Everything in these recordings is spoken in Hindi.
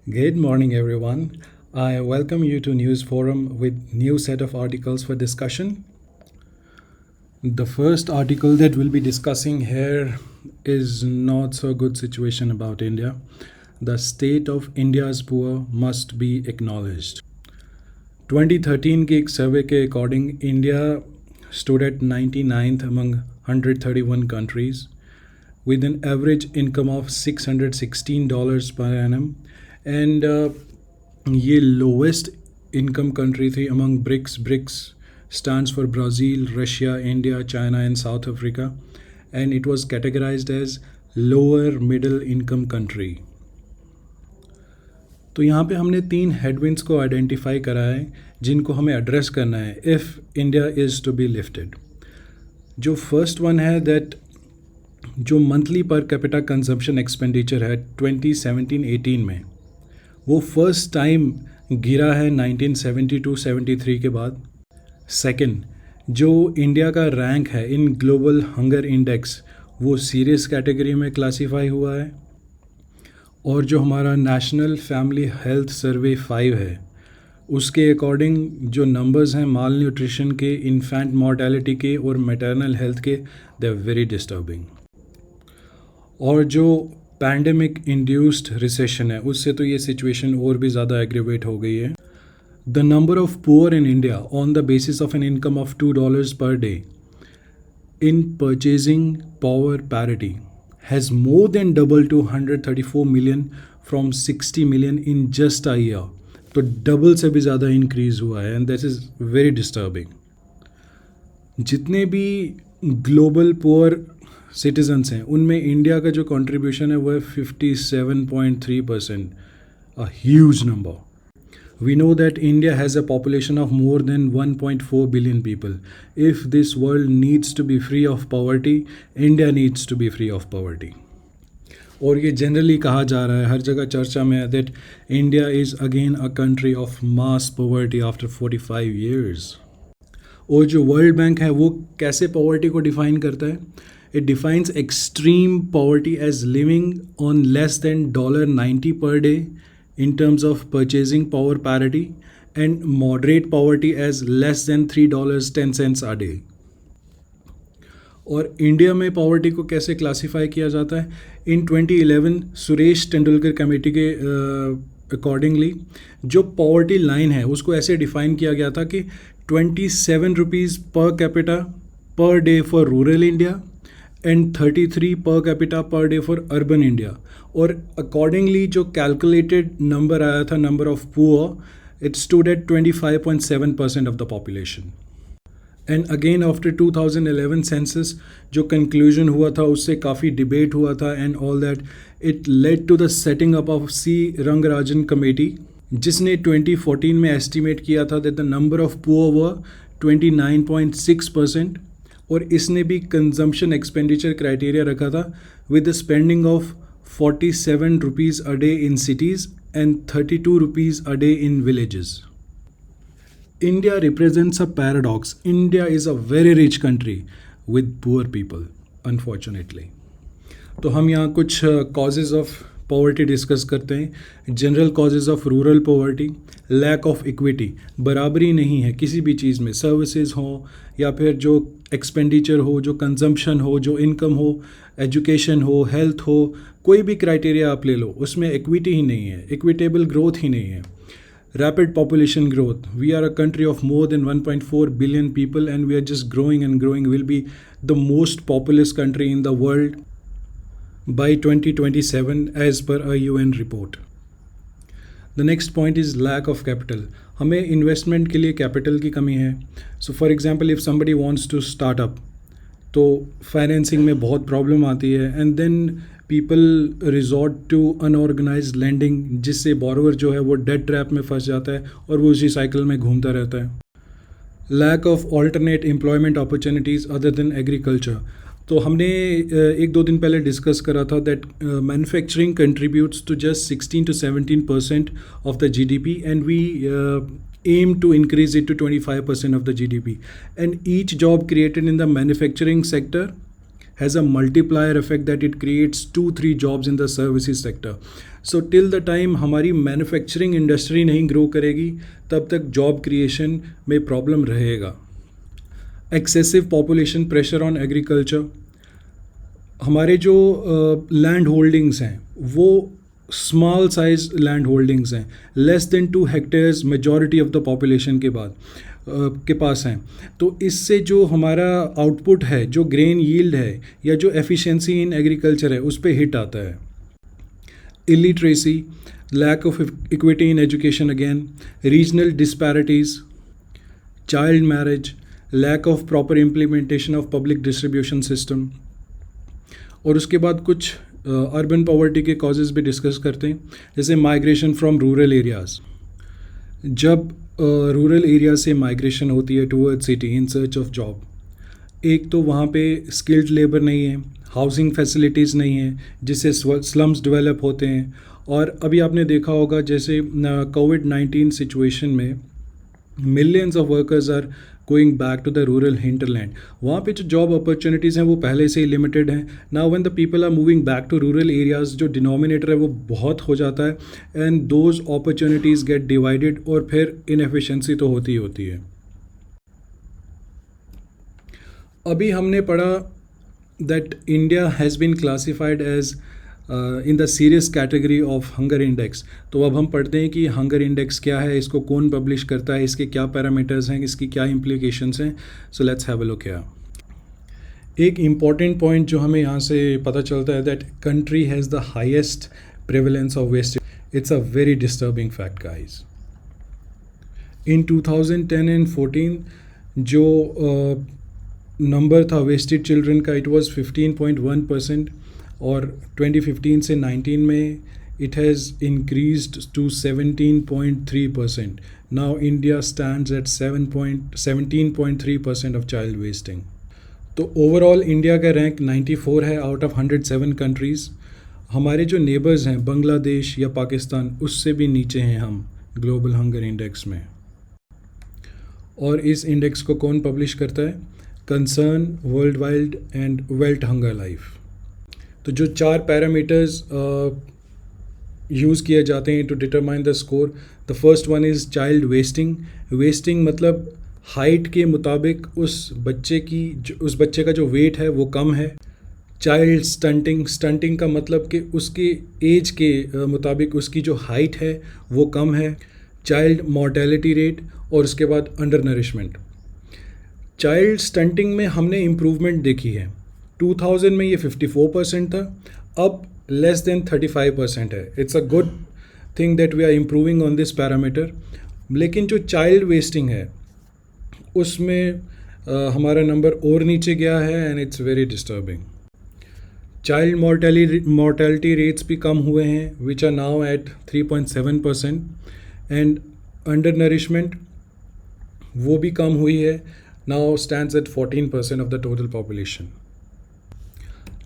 Good morning, everyone. I welcome you to News Forum with new set of articles for discussion. The first article that we'll be discussing here is not so good situation about India. The state of India's poor must be acknowledged. 2013 के एक सर्वे के according India stood at 99th among 131 countries with an average income of $616 per annum and ये lowest income country थी among BRICS. BRICS stands for Brazil, Russia, India, China and South Africa, and it was categorized as lower middle income country. तो यहाँ पे हमने 3 हेडविंड्स को आइडेंटिफाई करा है जिनको हमें एड्रेस करना है if India is to be lifted. जो फर्स्ट वन है दैट जो monthly per capita consumption expenditure है 2017-18 में वो फर्स्ट टाइम गिरा है 1972-73 के बाद. सेकंड, जो इंडिया का रैंक है इन ग्लोबल हंगर इंडेक्स वो सीरियस कैटेगरी में क्लासीफाई हुआ है. और जो हमारा नेशनल फैमिली हेल्थ सर्वे 5 है उसके अकॉर्डिंग जो नंबर्स हैं माल न्यूट्रिशन के, इन्फेंट मॉर्टेलिटी के और मैटरनल हेल्थ के, दे आर वेरी डिस्टर्बिंग. और जो पैंडेमिक इंड्यूस्ड रिसेशन है उससे तो ये सिचुएशन और भी ज़्यादा एग्रीवेट हो गई है. The number of poor in India on the basis of an income of $2 per day in purchasing power parity has more than doubled to 134 million from 60 million in just a year. तो डबल से भी ज़्यादा इंक्रीज़ हुआ है and this is very disturbing. जितने भी ग्लोबल पुअर सिटीजन्स हैं उनमें इंडिया का जो कंट्रीब्यूशन है वो है 57.3%, a huge number. We know that India has a population of more than 1.4 billion people. If this world needs to be free of poverty, India needs to be free of poverty. और ये जनरली कहा जा रहा है, हर जगह चर्चा में है that India is again a country of mass poverty after 45 years. और जो वर्ल्ड बैंक है वो कैसे पॉवर्टी को डिफाइन करता है? It defines extreme poverty as living on less than $90 per day in terms of purchasing power parity and moderate poverty as less than $3.10 a day. और इंडिया में पॉवर्टी को कैसे क्लासीफाई किया जाता है? इन 2011 सुरेश तेंदुलकर कमेटी के अकॉर्डिंगली जो पॉवर्टी लाइन है उसको ऐसे डिफाइन किया गया था कि 27 rupees per capita per day for rural India and 33 per capita per day for urban India. और अकॉर्डिंगली जो कैलकुलेटेड नंबर आया था number of poor it stood at 25.7% of the population. And again after 2011 census जो कंक्लूजन हुआ था उससे काफ़ी डिबेट हुआ था and all that it led to the setting up of C Rangarajan committee जिसने 2014 में एस्टिमेट किया था that the number of poor वर 29.6%. और इसने भी कंजम्पशन एक्सपेंडिचर क्राइटेरिया रखा था with the spending of 47 rupees a day in cities and 32 rupees a day in villages. India represents a paradox. India is a very rich country with poor people, unfortunately. तो हम यहाँ कुछ causes of poverty डिस्कस करते हैं. General causes of rural poverty, lack of equity, बराबरी नहीं है किसी भी चीज़ में, सर्विसेज हो या फिर जो एक्सपेंडिचर हो, जो कंजम्पशन हो, जो इनकम हो, एजुकेशन हो, हेल्थ हो, कोई भी क्राइटेरिया आप ले लो उसमें इक्विटी ही नहीं है, इक्विटेबल ग्रोथ ही नहीं है. Rapid population growth. We are a country of more than 1.4 billion people and we are just growing and growing. We'll be the most populous country in the world by 2027 as per a UN report. The next point is lack of capital. हमें investment के लिए capital की कमी है. So for example, if somebody wants to start up, तो financing में बहुत problem आती है and then people resort to unorganise lending जिससे बोरोवर जो है वो डेट ट्रैप में फंस जाता है और वो उसी साइकिल में घूमता रहता है. Lack of alternate employment opportunities other than agriculture. तो हमने एक दो दिन पहले डिस्कस करा था that manufacturing contributes to just 16 to 17% of the GDP and we aim to increase it to 25% of the GDP. And each job created in the manufacturing sector has a multiplier effect that it creates 2-3 jobs in the services sector. So till the time हमारी मैन्युफैक्चरिंग इंडस्ट्री नहीं ग्रो करेगी तब तक जॉब क्रिएशन में प्रॉब्लम रहेगा. Excessive population pressure on agriculture. हमारे जो लैंड होल्डिंग्स हैं वो स्मॉल साइज लैंड होल्डिंग्स हैं, less than 2 hectares majority of the population के पास हैं. तो इससे जो हमारा आउटपुट है, जो ग्रेन यील्ड है या जो एफिशिएंसी इन एग्रीकल्चर है, उस पे हिट आता है. Illiteracy, lack of equity in education again, regional disparities, child marriage, lack of proper implementation of public distribution system. और उसके बाद कुछ अर्बन पॉवर्टी के कॉजेज़ भी डिस्कस करते हैं, जैसे माइग्रेशन फ्रॉम रूरल एरियाज़. जब रूरल एरिया से माइग्रेशन होती है toward city in search of job, एक तो वहाँ पे स्किल्ड लेबर नहीं है, हाउसिंग फैसिलिटीज़ नहीं है, जिससे स्लम्स डेवलप होते हैं. और अभी आपने देखा होगा जैसे कोविड-19 सिचुएशन में millions of workers are going back to the rural hinterland. वहाँ पे जो जॉब अपॉर्चुनिटीज़ हैं वो पहले से ही लिमिटेड हैं. Now when the people are moving back to rural areas, जो डिनोमिनेटर है वो बहुत हो जाता है and those opportunities get divided और फिर इनएफिशिएंसी तो होती ही होती है. अभी हमने पढ़ा that India has been classified as in the serious category of hunger index. तो अब हम पढ़ते हैं कि हंगर इंडेक्स क्या है, इसको कौन पब्लिश करता है, इसके क्या पैरामीटर्स हैं, इसकी क्या इम्प्लीकेशंस हैं. So let's have a look here. एक इम्पॉर्टेंट पॉइंट जो हमें यहाँ से पता चलता है that country has the highest prevalence of wastage. It's a very disturbing fact guys. In 2010 and 14 जो नंबर था वेस्टेड चिल्ड्रन का, इट वाज 15.1%. और 2015 से 19 में it has increased to 17.3%. Now India stands at 17.3% of child wasting. तो ओवरऑल इंडिया का रैंक 94 है आउट ऑफ 107 कंट्रीज़. हमारे जो नेबर्स हैं बांग्लादेश या पाकिस्तान, उससे भी नीचे हैं हम ग्लोबल हंगर इंडेक्स में. और इस इंडेक्स को कौन पब्लिश करता है? Concern, world wide and welt hunger life. तो जो 4 पैरामीटर्स यूज़ किए जाते हैं to determine the score, the first one is child wasting. Wasting मतलब हाइट के मुताबिक उस बच्चे का जो वेट है वो कम है. चाइल्ड स्टंटिंग, स्टंटिंग का मतलब कि उसके एज के मुताबिक उसकी जो हाइट है वो कम है. चाइल्ड मॉर्टेलिटी रेट और उसके बाद अंडर नरिशमेंट. चाइल्ड स्टंटिंग में हमने इम्प्रूवमेंट देखी है. 2000 में ये 54% था, अब लेस देन 35% है. It's a good thing that we are improving on this parameter. लेकिन जो चाइल्ड वेस्टिंग है उसमें हमारा नंबर और नीचे गया है and it's very disturbing. Child mortality rates भी कम हुए हैं, which are now at 3.7%. And under nourishment वो भी कम हुई है, now stands at 14% of the total population.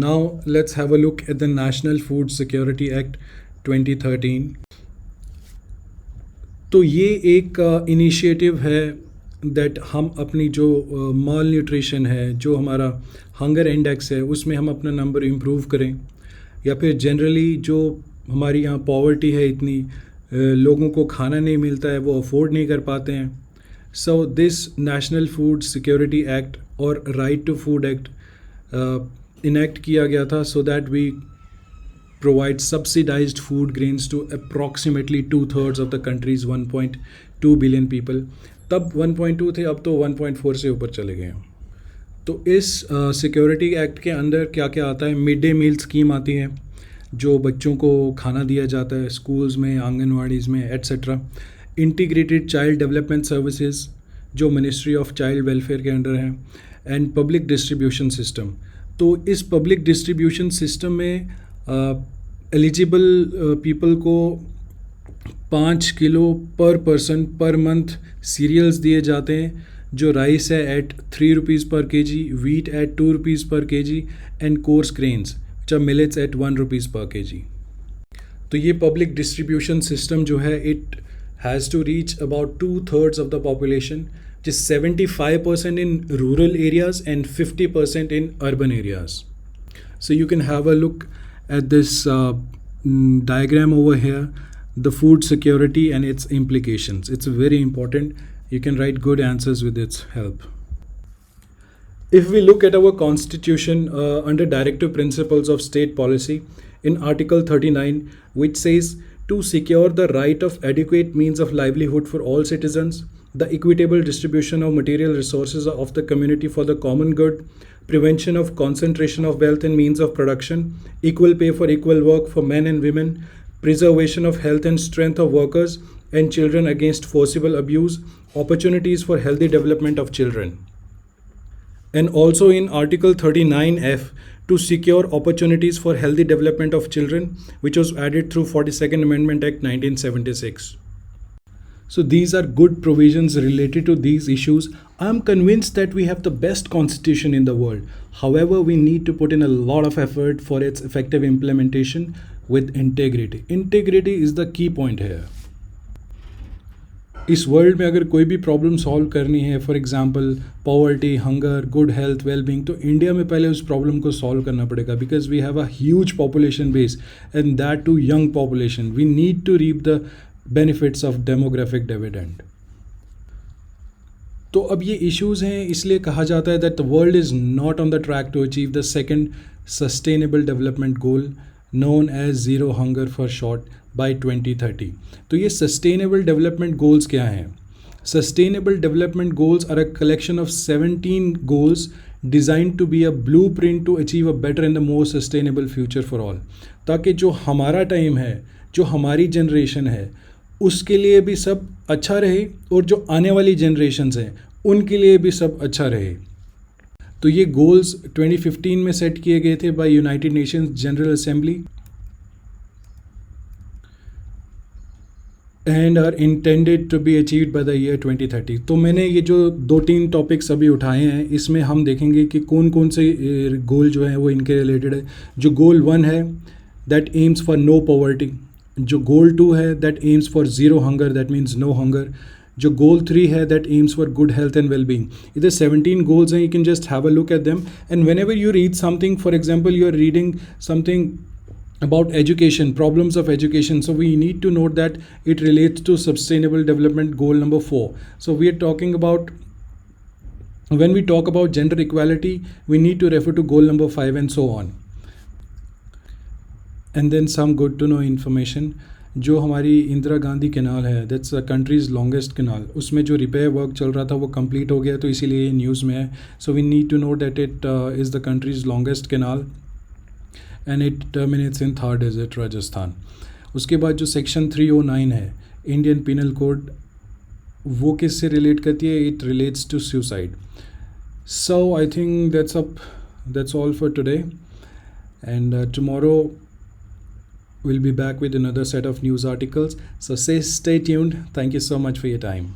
Now let's have a look at the National Food Security Act 2013. तो ये एक इनिशिएटिव है दैट हम अपनी जो माल न्यूट्रिशन है, जो हमारा हंगर इंडेक्स है, उसमें हम अपना नंबर इम्प्रूव करें. या फिर जनरली जो हमारी यहाँ पॉवर्टी है, इतनी लोगों को खाना नहीं मिलता है, वो अफोर्ड नहीं कर पाते हैं. So this National Food Security Act और Right to Food Act enact किया गया था so that we provide subsidized food grains to approximately 2/3 of the country's 1.2 billion people. तब 1.2 थे, अब तो 1.4 से ऊपर चले गए हैं. तो इस सिक्योरिटी एक्ट के अंदर क्या क्या आता है? मिड डे मील स्कीम आती है, जो बच्चों को खाना दिया जाता है स्कूल्स में, आंगनवाड़ीज़ में etcetera. Integrated child development services जो मिनिस्ट्री ऑफ चाइल्ड वेलफेयर के अंडर हैं. And public distribution system. तो इस पब्लिक डिस्ट्रीब्यूशन सिस्टम में एलिजिबल पीपल को 5 किलो पर पर्सन पर मंथ सीरियल्स दिए जाते हैं, जो राइस है एट 3 रुपीज़ पर kg, वीट एट 2 रुपीज़ पर kg एंड कोर्स ग्रेन्स जो मिलेट्स एट 1 रुपीज़ पर kg. तो ये पब्लिक डिस्ट्रीब्यूशन सिस्टम जो है, it has to reach about 2/3 of the population, which is 75% in rural areas and 50% in urban areas. So you can have a look at this diagram over here, the food security and its implications. It's very important. You can write good answers with its help. If we look at our constitution under directive principles of state policy, in Article 39, which says to secure the right of adequate means of livelihood for all citizens, the equitable distribution of material resources of the community for the common good, prevention of concentration of wealth and means of production, equal pay for equal work for men and women, preservation of health and strength of workers and children against forcible abuse, opportunities for healthy development of children. And also in Article 39F, to secure opportunities for healthy development of children, which was added through 42nd Amendment Act 1976. So these are good provisions related to these issues. I am convinced that we have the best constitution in the world. However, we need to put in a lot of effort for its effective implementation with integrity. Integrity is the key point here. इस वर्ल्ड में अगर कोई भी प्रॉब्लम सॉल्व करनी है, for example poverty, hunger, good health, wellbeing, तो इंडिया में पहले उस प्रॉब्लम को सॉल्व करना पड़ेगा, because we have a huge population base and that too young population. We need to reap the benefits of demographic dividend. तो अब ये इश्यूज़ हैं, इसलिए कहा जाता है that the world is not on the track to achieve the second sustainable development goal known as zero hunger for short by 2030. तो ये sustainable development goals क्या हैं? Sustainable development goals are a collection of 17 goals designed to be a blueprint to achieve a better and a more sustainable future for all. ताकि जो हमारा टाइम है, जो हमारी जनरेशन है, उसके लिए भी सब अच्छा रहे और जो आने वाली जनरेशन्स हैं उनके लिए भी सब अच्छा रहे. तो ये गोल्स 2015 में सेट किए गए थे by United Nations General Assembly and are intended to be achieved by the year 2030. तो मैंने ये जो 2-3 टॉपिक्स अभी उठाए हैं, इसमें हम देखेंगे कि कौन कौन से गोल जो हैं वो इनके रिलेटेड है. जो गोल 1 है that aims for no poverty, जो गोल 2 है that aims for zero hunger, that means no hunger, जो गोल 3 है that aims for good health and wellbeing. इधर 17 गोल्स हैं, you can just have a look at them and whenever you read something, for example you are reading something about education, problems of education, so we need to note that it relates to sustainable development goal number 4. So we are talking about, when we talk about gender equality, we need to refer to goal number 5 and so on. And then some good to know information. जो हमारी इंदिरा गांधी कैनाल है, that's the country's longest canal, उसमें जो रिपेयर वर्क चल रहा था वो कंप्लीट हो गया, तो इसीलिए ये न्यूज़ में है. So we need to know that it is the country's longest canal and it terminates in Thar desert Rajasthan. उसके बाद जो सेक्शन 309 है इंडियन पिनल कोड, वो किससे रिलेट करती है? It relates to suicide. So I think that's all for today and tomorrow we'll be back with another set of news articles. So stay tuned. Thank you so much for your time.